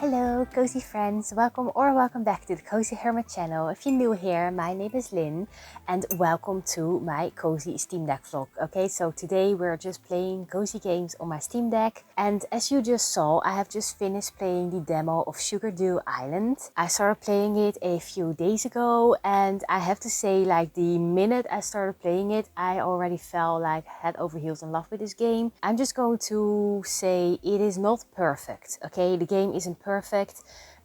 Hello cozy friends, welcome back to the Cozy Hermit channel. If you're new here, my name is Lynn and welcome to my cozy Steam Deck vlog. Okay, so today we're just playing cozy games on my Steam Deck, and as you just saw, I have just finished playing the demo of Sugardew Island. I started playing it a few days ago, and I have to say, like, the minute I started playing it, I already fell like head over heels in love with this game. I'm just going to say it is not perfect. Okay, the game isn't perfect.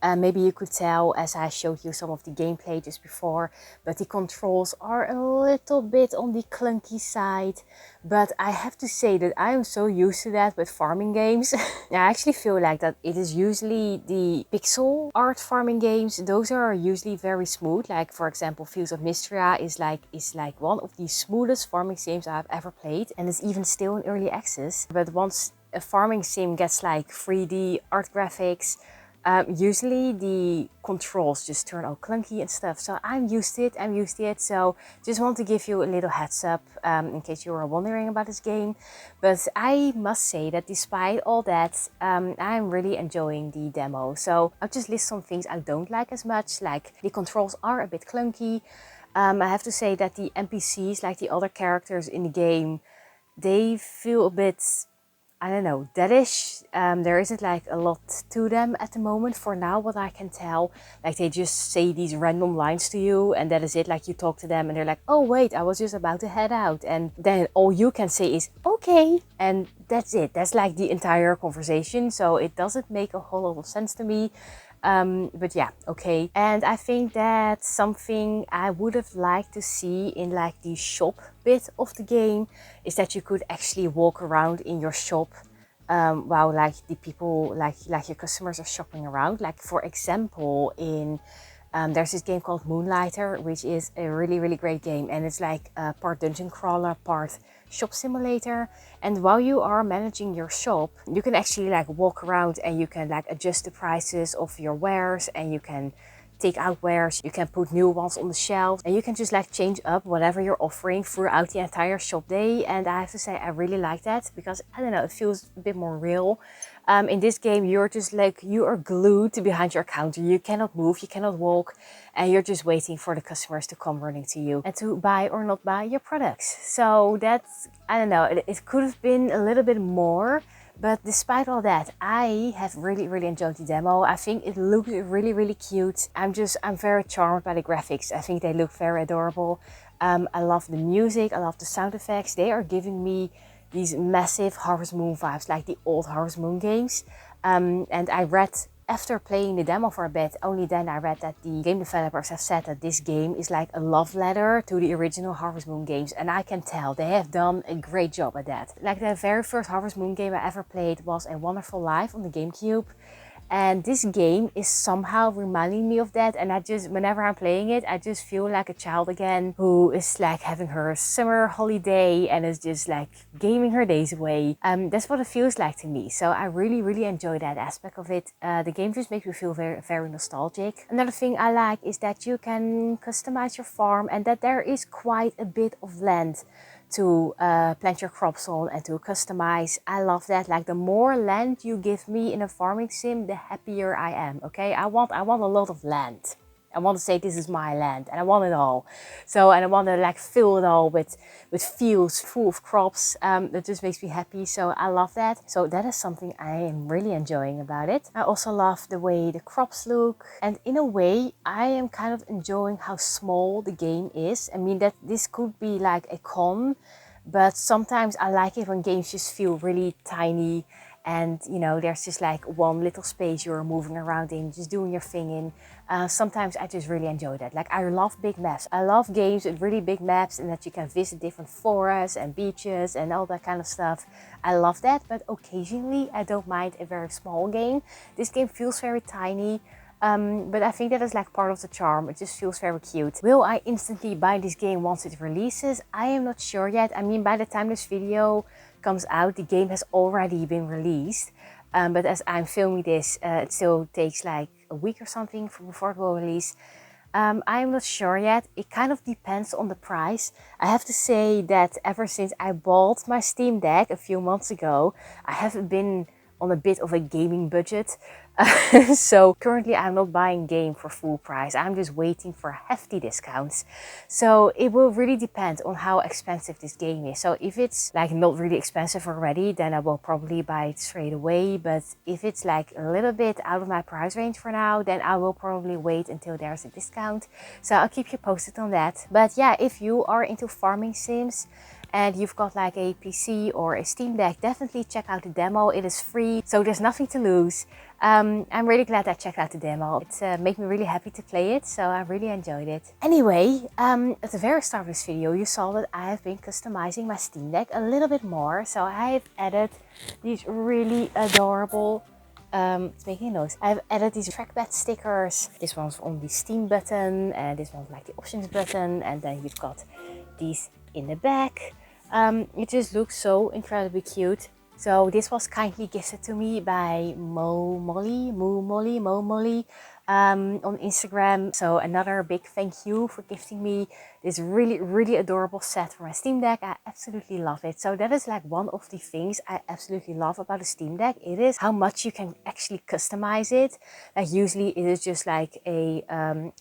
Maybe you could tell as I showed you some of the gameplay just before, but the controls are a little bit on the clunky side. But I have to say that I am so used to that with farming games. I actually feel like that it is usually the pixel art farming games. Those are usually very smooth. Like for example, Fields of Mistria is like one of the smoothest farming games I've ever played, and it's even still in early access. But once a farming sim gets like 3D art graphics, usually the controls just turn all clunky and stuff. So I'm used to it. So just want to give you a little heads up in case you were wondering about this game. But I must say that despite all that, I'm really enjoying the demo. So I'll just list some things I don't like as much. Like the controls are a bit clunky. I have to say that the NPCs, like the other characters in the game, they feel a bit, I don't know, deadish. There isn't like a lot to them at the moment for now, what I can tell. Like they just say these random lines to you and that is it. Like you talk to them and they're like, oh wait, I was just about to head out. And then all you can say is, okay. And that's it. That's like the entire conversation. So it doesn't make a whole lot of sense to me. But yeah, okay. And I think that something I would have liked to see in like the shop bit of the game is that you could actually walk around in your shop while like the people, like your customers are shopping around. Like for example, in there's this game called Moonlighter, which is a really great game, and it's like part dungeon crawler, part shop simulator. And while you are managing your shop, you can actually like walk around and you can like adjust the prices of your wares, and you can take out wares, you can put new ones on the shelves, and you can just like change up whatever you're offering throughout the entire shop day. And I have to say I really like that because I don't know, it feels a bit more real. In this game, you're just like, you are glued to behind your counter. You cannot move, you cannot walk, and you're just waiting for the customers to come running to you and to buy or not buy your products. So that's, I don't know, it could have been a little bit more. But despite all that, I have really enjoyed the demo. I think it looks really cute. I'm very charmed by the graphics. I think they look very adorable. I love the music, I love the sound effects. They are giving me these massive Harvest Moon vibes, like the old Harvest Moon games. And I read, after playing the demo for a bit, only then I read that the game developers have said that this game is like a love letter to the original Harvest Moon games. And I can tell they have done a great job at that. Like the very first Harvest Moon game I ever played was A Wonderful Life on the GameCube. And this game is somehow reminding me of that. And I just, whenever I'm playing it, I just feel like a child again who is like having her summer holiday and is just like gaming her days away. That's what it feels like to me. So I really enjoy that aspect of it. The game just makes me feel very nostalgic. Another thing I like is that you can customize your farm and that there is quite a bit of land to plant your crops on and to customize. I love that. Like the more land you give me in a farming sim, the happier I am. Okay, I want a lot of land. I want to say this is my land and I want it all. So, and I want to like fill it all with fields full of crops. That just makes me happy. So I love that. So that is something I am really enjoying about it. I also love the way the crops look. And in a way, I am kind of enjoying how small the game is. I mean, that this could be like a con, but sometimes I like it when games just feel really tiny. And you know, there's just like one little space you're moving around in, just doing your thing in. Sometimes I just really enjoy that. Like I love big maps. I love games with really big maps and that you can visit different forests and beaches and all that kind of stuff. I love that, but occasionally I don't mind a very small game. This game feels very tiny. But I think that is like part of the charm. It just feels very cute. Will I instantly buy this game once it releases? I am not sure yet. I mean, by the time this video comes out, the game has already been released. But as I'm filming this, it still takes like a week or something before it will release. I'm not sure yet. It kind of depends on the price. I have to say that ever since I bought my Steam Deck a few months ago, I haven't been on a bit of a gaming budget. So currently I'm not buying game for full price. I'm just waiting for hefty discounts. So it will really depend on how expensive this game is. So if it's like not really expensive already, then I will probably buy it straight away. But if it's like a little bit out of my price range for now, then I will probably wait until there's a discount. So I'll keep you posted on that. But yeah, if you are into farming sims and you've got like a PC or a Steam Deck, definitely check out the demo. It is free, so there's nothing to lose. I'm really glad I checked out the demo. It made me really happy to play it, so I really enjoyed it. Anyway, at the very start of this video, you saw that I have been customizing my Steam Deck a little bit more. So I've added these really adorable, it's making a noise. I've added these trackpad stickers. This one's on the Steam button, and this one's like the options button, and then you've got these in the back. It just looks so incredibly cute. So this was kindly gifted to me by Mo Molly on Instagram. So another big thank you for gifting me this really adorable set for my Steam Deck. I absolutely love it. So that is like one of the things I absolutely love about the Steam Deck. It is how much you can actually customize it. Like usually it is just like a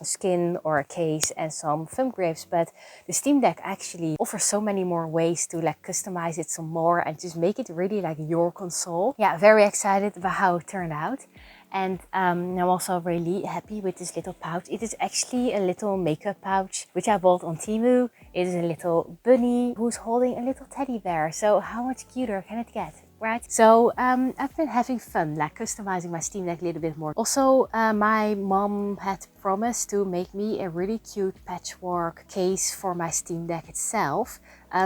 skin or a case and some thumb grips, but the Steam Deck actually offers so many more ways to like customize it some more and just make it really like your console. Yeah, very excited about how it turned out. And I'm also really happy with this little pouch. It is actually a little makeup pouch, which I bought on Temu. It is a little bunny who's holding a little teddy bear. So how much cuter can it get? Right, so I've been having fun like customizing my Steam Deck a little bit more. Also, my mom had promised to make me a really cute patchwork case for my Steam Deck itself.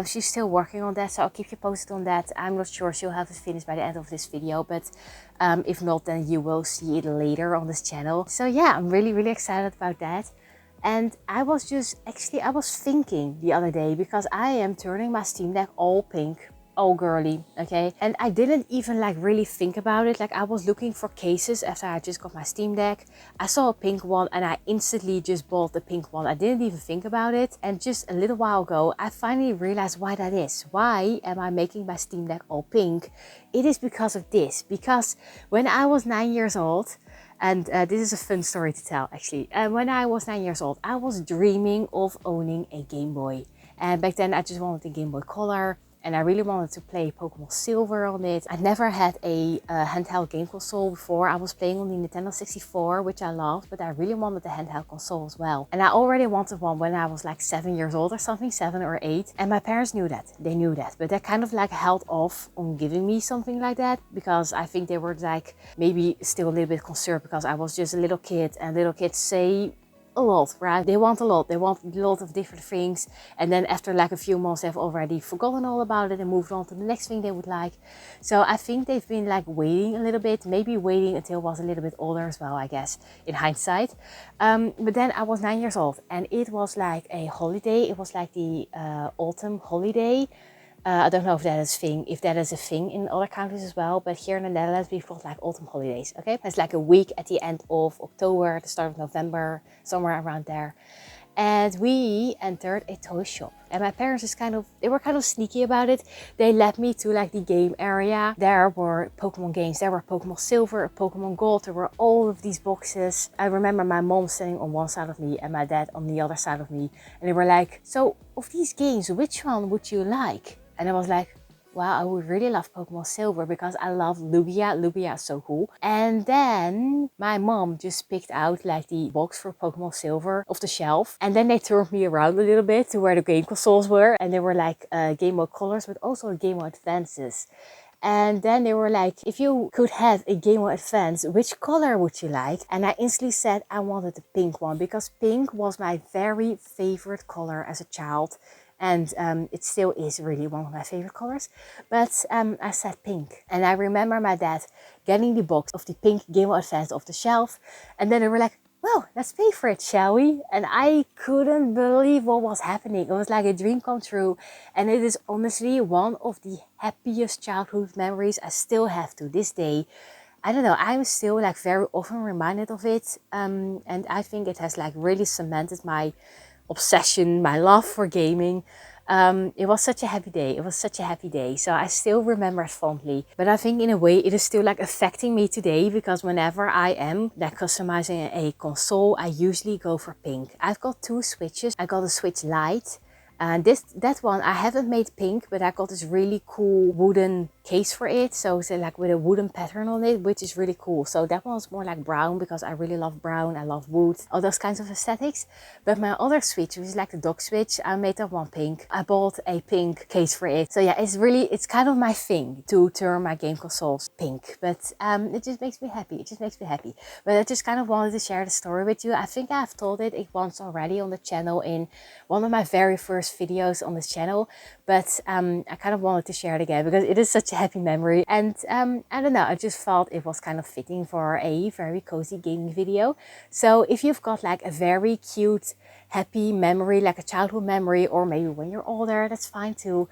She's still working on that, so I'll keep you posted on that. I'm not sure she'll have it finished by the end of this video, but if not, then you will see it later on this channel. So yeah, I'm really excited about that. And I was thinking the other day, because I am turning my Steam Deck all pink, all girly, okay? And I didn't even like really think about it. Like I was looking for cases after I just got my Steam Deck. I saw a pink one and I instantly just bought the pink one. I didn't even think about it. And just a little while ago, I finally realized why that is. Why am I making my Steam Deck all pink? It is because of this. Because when I was 9 years old, and this is a fun story to tell actually. When I was 9 years old, I was dreaming of owning a Game Boy. And back then I just wanted a Game Boy Color. And I really wanted to play Pokemon Silver on it. I never had a handheld game console before. I was playing on the Nintendo 64, which I loved, but I really wanted a handheld console as well. And I already wanted one when I was like 7 years old or something, 7 or 8. And my parents knew that, they knew that. But they kind of like held off on giving me something like that, because I think they were like maybe still a little bit concerned because I was just a little kid, and little kids say a lot, right? They want a lot. They want a lot of different things. And then after like a few months, they've already forgotten all about it and moved on to the next thing they would like. So I think they've been like waiting a little bit, maybe waiting until I was a little bit older as well, I guess, in hindsight. But then I was 9 years old and it was like a holiday. It was like the autumn holiday. I don't know if that is a thing in other countries as well, but here in the Netherlands we've got like autumn holidays, okay? It's like a week at the end of October, the start of November, somewhere around there. And we entered a toy shop, and my parents they were kind of sneaky about it. They led me to like the game area. There were Pokemon games, there were Pokemon Silver, Pokemon Gold, there were all of these boxes. I remember my mom standing on one side of me and my dad on the other side of me, and they were like, so of these games, which one would you like? And I was like, wow, I would really love Pokemon Silver because I love Lugia. Lugia is so cool. And then my mom just picked out like the box for Pokemon Silver off the shelf. And then they turned me around a little bit to where the game consoles were. And they were like Game Boy Colors, but also Game Boy Advances. And then they were like, if you could have a Game Boy Advance, which color would you like? And I instantly said I wanted the pink one, because pink was my very favorite color as a child. And it still is really one of my favorite colors. But I said pink. And I remember my dad getting the box of the pink Game Boy Advance off the shelf. And then they were like, well, let's pay for it, shall we? And I couldn't believe what was happening. It was like a dream come true. And it is honestly one of the happiest childhood memories I still have to this day. I don't know, I'm still like very often reminded of it. And I think it has like really cemented my obsession, my love for gaming. It was such a happy day. It was such a happy day. So I still remember it fondly. But I think in a way it is still like affecting me today, because whenever I am like customizing a console, I usually go for pink. I've got two switches. I got a Switch Lite. And that one I haven't made pink, but I got this really cool wooden case for it. So it's like with a wooden pattern on it, which is really cool. So that one's more like brown, because I really love brown. I love wood, all those kinds of aesthetics. But my other Switch, which is like the dock switch, I made that one pink. I bought a pink case for it. So yeah, it's kind of my thing to turn my game consoles pink. But it just makes me happy. It just makes me happy. But I just kind of wanted to share the story with you. I think I've told it once already on the channel in one of my very first videos on this channel, but I kind of wanted to share it again because it is such a happy memory. And I don't know, I just felt it was kind of fitting for a very cozy gaming video. So if you've got like a very cute happy memory, like a childhood memory, or maybe when you're older, that's fine too,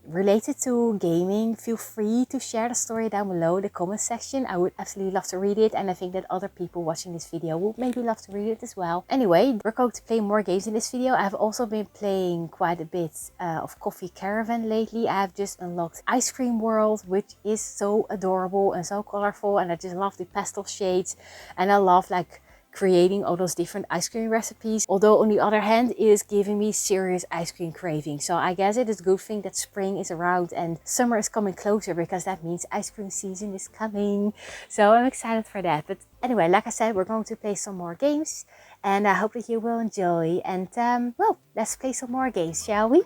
related to gaming, feel free to share the story down below in the comment section. I would absolutely love to read it, and I think that other people watching this video would maybe love to read it as well. Anyway, we're going to play more games in this video. I've also been playing quite a bit of Coffee Caravan lately. I have just unlocked Ice Cream World, which is so adorable and so colorful, and I just love the pastel shades, and I love like creating all those different ice cream recipes. Although on the other hand, it is giving me serious ice cream craving. So I guess it is a good thing that spring is around and summer is coming closer, because that means ice cream season is coming. So I'm excited for that. But anyway, like I said, we're going to play some more games, and I hope that you will enjoy. And well, let's play some more games, shall we?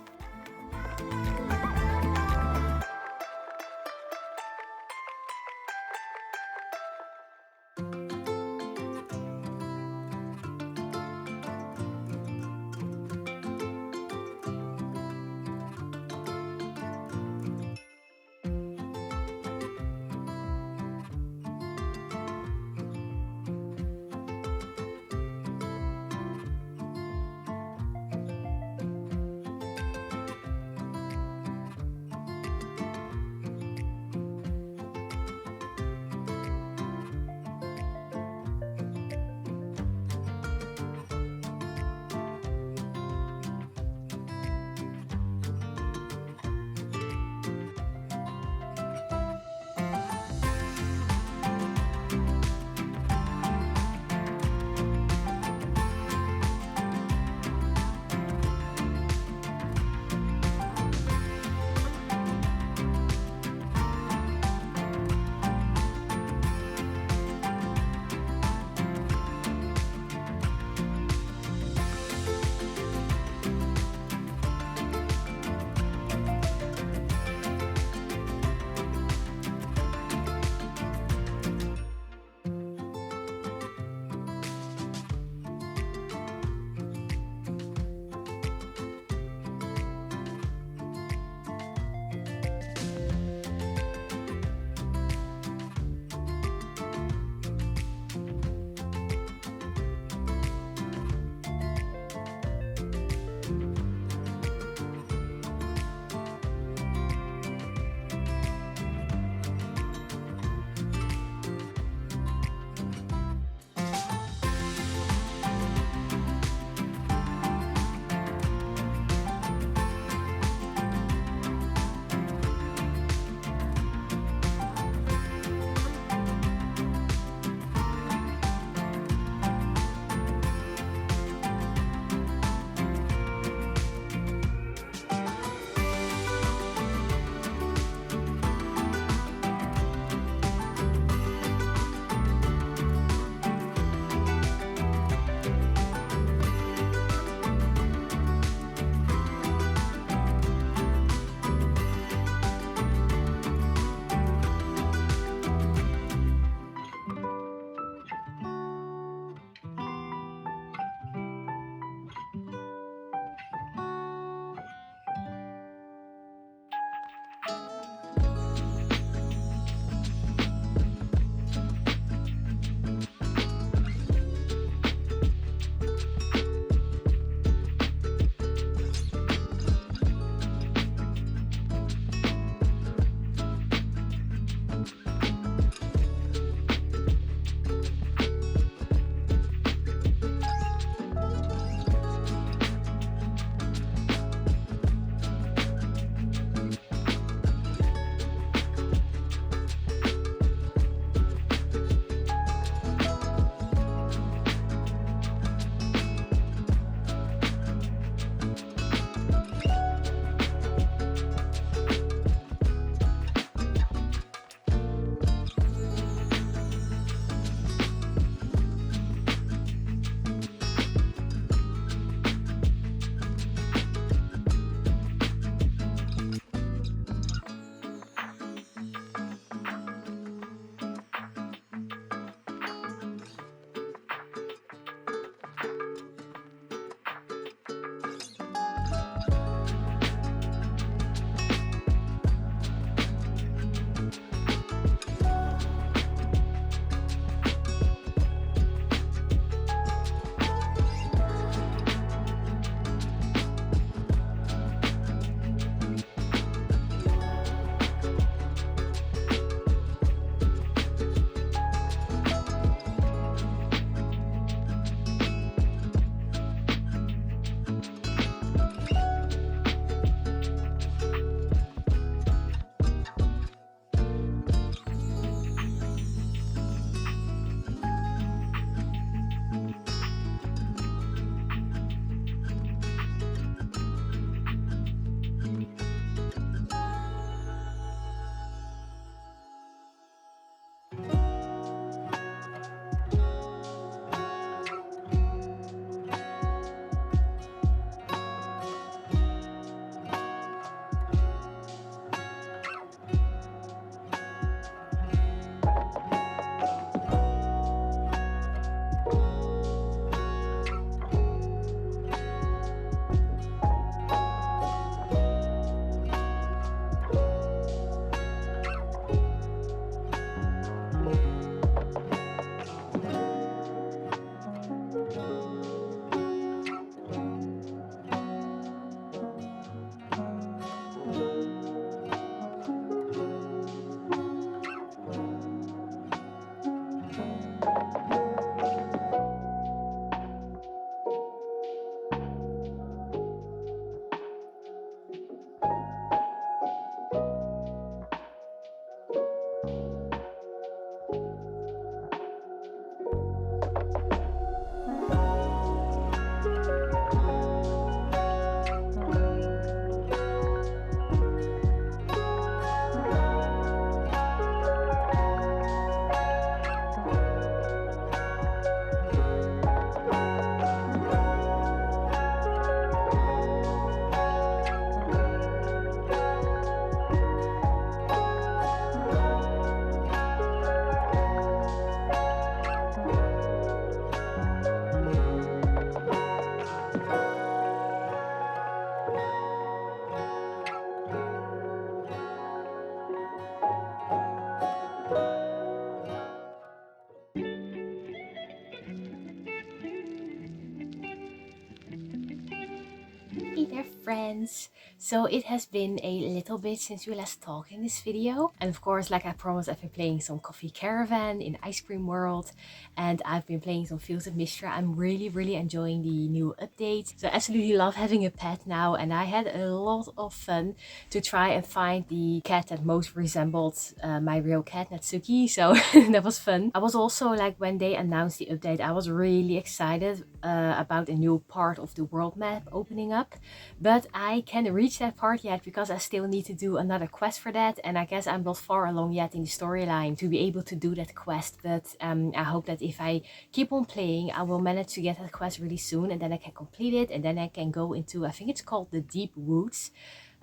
there friends! So it has been a little bit since we last talked in this video, and of course, like I promised, I've been playing some Coffee Caravan in Ice Cream World, and I've been playing some Fields of Mistria. I'm really enjoying the new update. So I absolutely love having a pet now, and I had a lot of fun to try and find the cat that most resembled my real cat Natsuki, so that was fun. I was also like, when they announced the update, I was really excited about a new part of the world map opening up, but I can't reach that part yet because I still need to do another quest for that, and I guess I'm not far along yet in the storyline to be able to do that quest. But I hope that if I keep on playing, I will manage to get that quest really soon, and then I can complete it, and then I can go into, I think it's called the Deep Woods.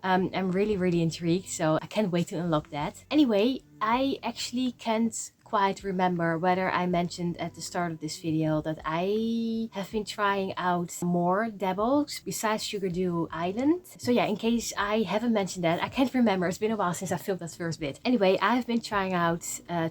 I'm really intrigued, so I can't wait to unlock that. Anyway, I actually can't quite remember whether I mentioned at the start of this video that I have been trying out more demos besides Sugardew Island. So yeah, in case I haven't mentioned that, I can't remember, it's been a while since I filmed that first bit. Anyway, I've been trying out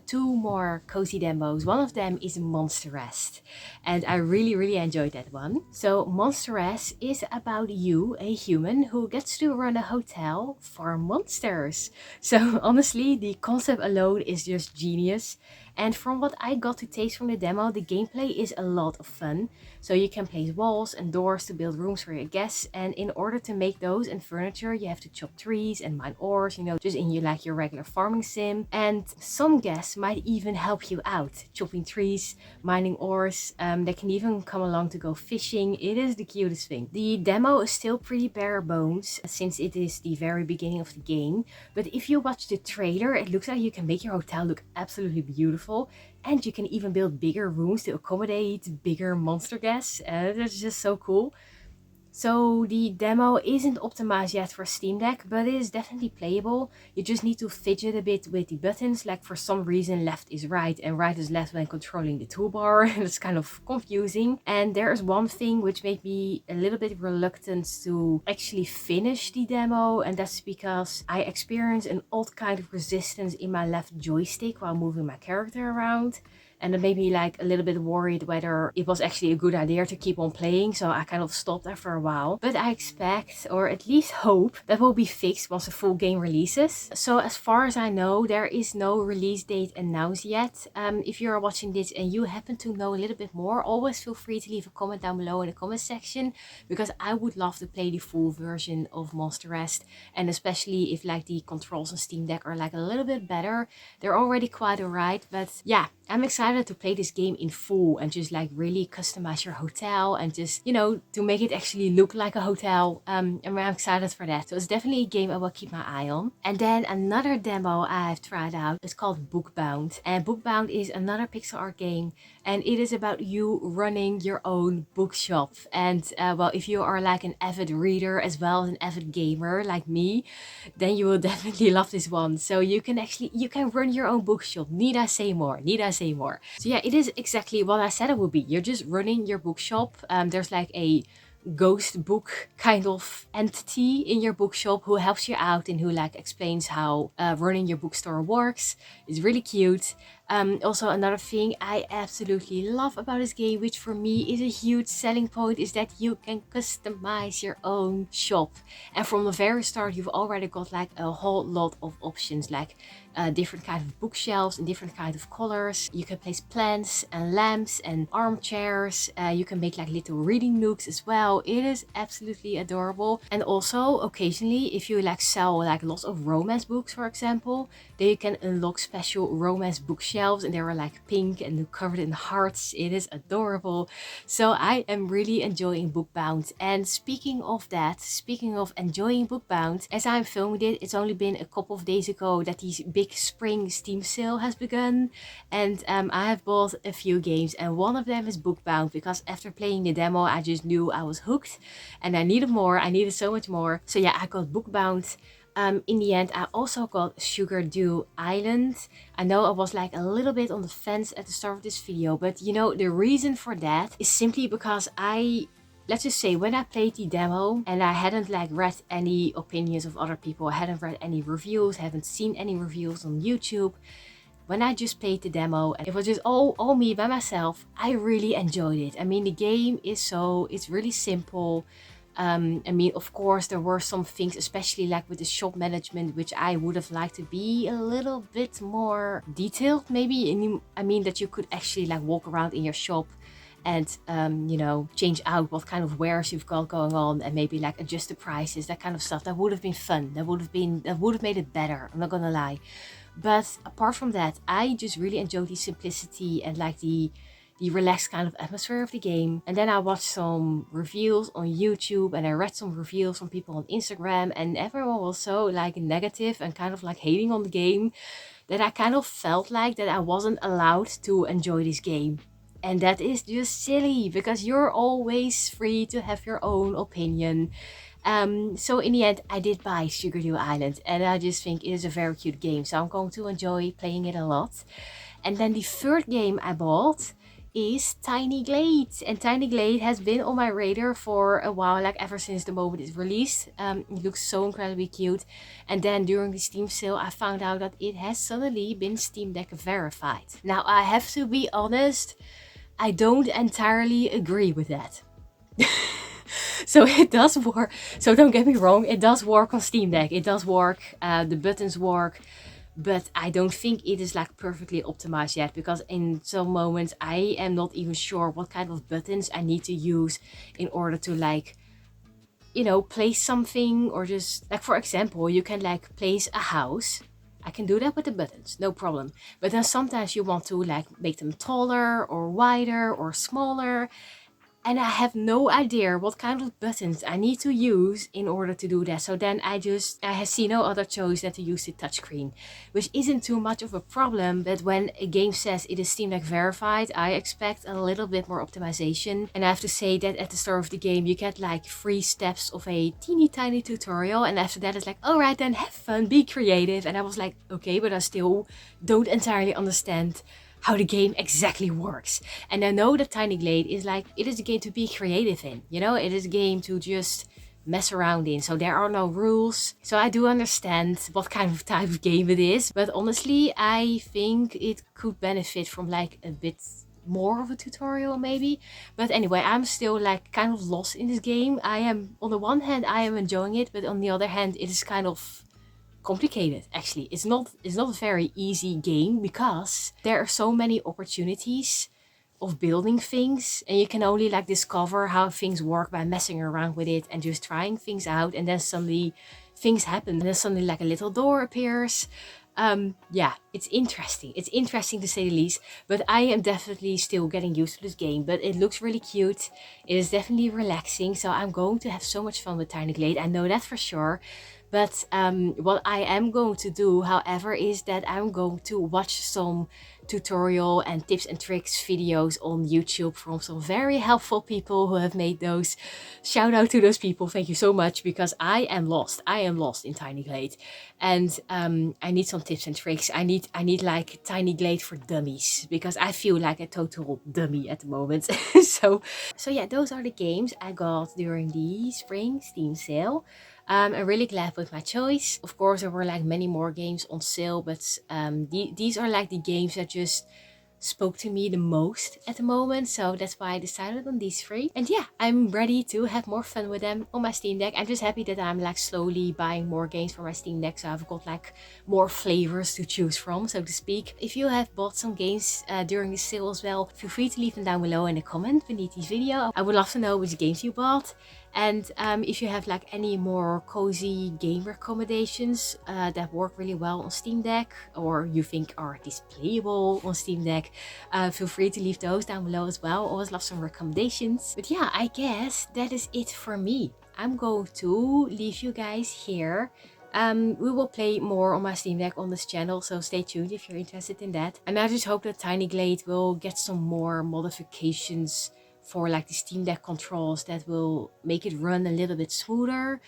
2 more cozy demos. One of them is Monster Rest, and I really enjoyed that one. So Monster Rest is about you, a human, who gets to run a hotel for monsters. So honestly, the concept alone is just genius. And from what I got to taste from the demo, the gameplay is a lot of fun. So you can place walls and doors to build rooms for your guests, and in order to make those and furniture, you have to chop trees and mine ores, you know, just in your regular farming sim. And some guests might even help you out, chopping trees, mining ores. They can even come along to go fishing. It is the cutest thing. The demo is still pretty bare bones since it is the very beginning of the game, but if you watch the trailer, it looks like you can make your hotel look absolutely beautiful, and you can even build bigger rooms to accommodate bigger monster guests. That's just so cool. So the demo isn't optimized yet for Steam Deck, but it is definitely playable. You just need to fidget a bit with the buttons, like for some reason left is right and right is left when controlling the toolbar. It's kind of confusing. And there is one thing which made me a little bit reluctant to actually finish the demo, and that's because I experienced an odd kind of resistance in my left joystick while moving my character around. And it made me like a little bit worried whether it was actually a good idea to keep on playing, so I kind of stopped after a while. But I expect, or at least hope, that will be fixed once the full game releases. So as far as I know, there is no release date announced yet. If you're watching this and you happen to know a little bit more, always feel free to leave a comment down below in the comment section, because I would love to play the full version of Monster Rest. And especially if like the controls on Steam Deck are like a little bit better. They're already quite alright, but yeah, I'm excited to play this game in full and just like really customize your hotel and just, you know, to make it actually look like a hotel. And I'm excited for that. So it's definitely a game I will keep my eye on. And then another demo I've tried out is called Bookbound. And Bookbound is another pixel art game, and it is about you running your own bookshop. And well, if you are like an avid reader as well as an avid gamer like me, then you will definitely love this one. So you can run your own bookshop. Need I say more? Need I say more? So yeah, it is exactly what I said it would be. You're just running your bookshop. There's like a ghost book kind of entity in your bookshop who helps you out and who like explains how running your bookstore works. It's really cute. Also, another thing I absolutely love about this game, which for me is a huge selling point, is that you can customize your own shop. And from the very start, you've already got like a whole lot of options, like different kind of bookshelves and different kind of colors. You can place plants and lamps and armchairs. You can make like little reading nooks as well. It is absolutely adorable. And also, occasionally, if you like sell like lots of romance books, for example, then you can unlock special romance bookshelves, and they were like pink and covered in hearts. It is adorable. So I am really enjoying Bookbound. And speaking of that, speaking of enjoying Bookbound, as I'm filming it, it's only been a couple of days ago that the big spring Steam sale has begun, and I have bought a few games, and one of them is Bookbound, because after playing the demo I just knew I was hooked and I needed more. I needed so much more. So yeah, I got Bookbound. In the end, I also got Sugardew Island. I know I was like a little bit on the fence at the start of this video, but you know, the reason for that is simply because let's just say, when I played the demo and I hadn't like read any opinions of other people, I hadn't read any reviews, haven't seen any reviews on YouTube. When I just played the demo and it was just all me by myself, I really enjoyed it. I mean, the game is it's really simple. I mean, of course, there were some things, especially like with the shop management, which I would have liked to be a little bit more detailed, maybe. I mean, that you could actually like walk around in your shop and, you know, change out what kind of wares you've got going on and maybe like adjust the prices, that kind of stuff. That would have been fun. That would have made it better. I'm not gonna lie. But apart from that, I just really enjoyed the simplicity and like the relaxed kind of atmosphere of the game. And then I watched some reviews on YouTube and I read some reviews from people on Instagram, and everyone was so like negative and kind of like hating on the game that I kind of felt like that I wasn't allowed to enjoy this game. And that is just silly, because you're always free to have your own opinion. So in the end, I did buy Sugardew Island, and I just think it is a very cute game. So I'm going to enjoy playing it a lot. And then the third game I bought is Tiny Glade. And Tiny Glade has been on my radar for a while, like ever since the moment it's released. It looks so incredibly cute. And then during the Steam sale, I found out that it has suddenly been Steam Deck verified. Now, I have to be honest, I don't entirely agree with that. So it does work. So don't get me wrong, it does work on Steam Deck. It does work. The buttons work. But I don't think it is like perfectly optimized yet, because in some moments I am not even sure what kind of buttons I need to use in order to like, you know, place something, or just like, for example, you can like place a house. I can do that with the buttons, no problem. But then sometimes you want to like make them taller or wider or smaller. And I have no idea what kind of buttons I need to use in order to do that. So then I have seen no other choice than to use the touchscreen, which isn't too much of a problem. But when a game says it is Steam Deck verified, I expect a little bit more optimization. And I have to say that at the start of the game, you get like 3 steps of a teeny tiny tutorial. And after that, it's like, all right, then have fun, be creative. And I was like, okay, but I still don't entirely understand how the game exactly works. And I know that Tiny Glade is like, it is a game to be creative in, you know, it is a game to just mess around in. So there are no rules. So I do understand what kind of type of game it is. But honestly, I think it could benefit from like a bit more of a tutorial maybe. But anyway, I'm still like kind of lost in this game. I am, on the one hand, I am enjoying it, but on the other hand, it is kind of complicated. Actually, it's not a very easy game, because there are so many opportunities of building things, and you can only like discover how things work by messing around with it and just trying things out, and then suddenly things happen, and then suddenly like a little door appears. Yeah, it's interesting to say the least, but I am definitely still getting used to this game. But it looks really cute, it is definitely relaxing, so I'm going to have so much fun with Tiny Glade, I know that for sure. But what I am going to do, however, is that I'm going to watch some tutorial and tips and tricks videos on YouTube from some very helpful people who have made those. Shout out to those people, thank you so much, because I am lost in Tiny Glade, and I need some tips and tricks. I need like Tiny Glade for dummies, because I feel like a total dummy at the moment. so yeah, those are the games I got during the spring Steam sale. I'm really glad with my choice. Of course, there were like many more games on sale, but these are like the games that just spoke to me the most at the moment, so that's why I decided on these 3. And yeah, I'm ready to have more fun with them on my Steam Deck. I'm just happy that I'm like slowly buying more games for my Steam Deck, so I've got like more flavors to choose from, so to speak. If you have bought some games during the sale as well, feel free to leave them down below in the comment beneath this video. I would love to know which games you bought. And if you have like any more cozy game recommendations that work really well on Steam Deck, or you think are displayable on Steam Deck, feel free to leave those down below as well. Always love some recommendations. But yeah, I guess that is it for me. I'm going to leave you guys here. We will play more on my Steam Deck on this channel, so stay tuned if you're interested in that. And I just hope that Tiny Glade will get some more modifications for like the Steam Deck controls that will make it run a little bit smoother,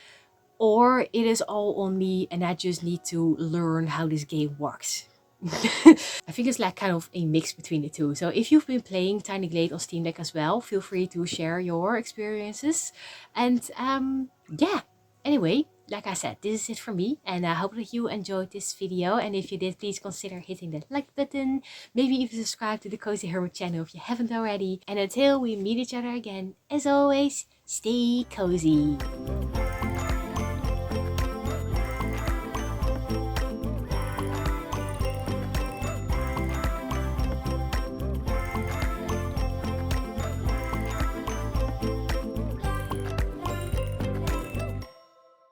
or it is all on me and I just need to learn how this game works. I think it's like kind of a mix between the two. So if you've been playing Tiny Glade on Steam Deck as well, feel free to share your experiences. And yeah, anyway, like I said, this is it for me, and I hope that you enjoyed this video. And if you did, please consider hitting that like button, maybe even subscribe to the Cozy Hermit channel if you haven't already. And until we meet each other again, as always, stay cozy.